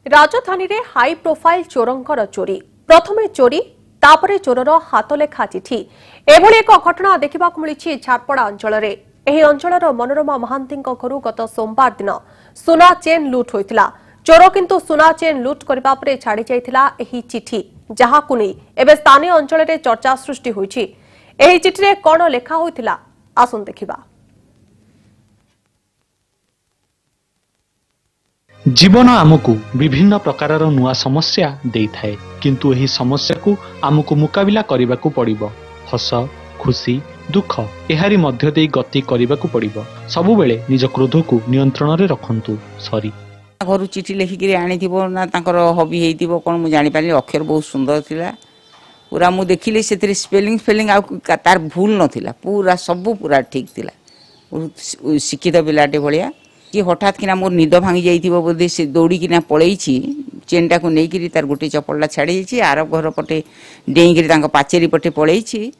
राजधानी रे high profile चोरंकर चोरी प्रथमे चोरी तापरे चोरर हाथलेखा चिठी एभली एक घटना देखा मिली झारपड़ा अंचल एही अंचलर मनोरमा महांती घरू गत सोमवार दिन सुना चेन लुट होइतिला। चोर किंतु सुना चेन लुट करबा परे छाड़ी जाइतिला एही चिठी जहाकु नै एबे स्थानीय अंचल रे चर्चा सृष्टि होइछि। एही चिठी रे कोन लेखा होइतिला आसुन देखिबा। जीवन आमको विभिन्न प्रकार नुआ समस्या दे थाए किंतु एही समस्या को आमको मुकाबिला करने को पड़िबो। हस खुशी दुख एहारी मध्य दे गति करने को पड़िबो। सबु बेले निज क्रोध को नियंत्रण रे रखंतु। सॉरी घर चिठी लिखिक आनी ना तांकर हबी हेइतिबो कोन मु जानि पारि। अक्षर बहुत सुंदर थिला पूरा मु देखिले से स्पेलिंग स्पेलिंग आ तार भूल नथिला पूरा सब पूरा ठीक थिला। शिक्षित पिलाटे भलिया कि हठात किना मोर निद भांगी जाइथिबो बोधे से दौड़ी किना पळेइछि चेनटा को नेइकिरी तार गोटे चपलला छाड़ी जाइछि आर घर पटे डेइकिरी तांका पाचेरी पटे पळेइछि।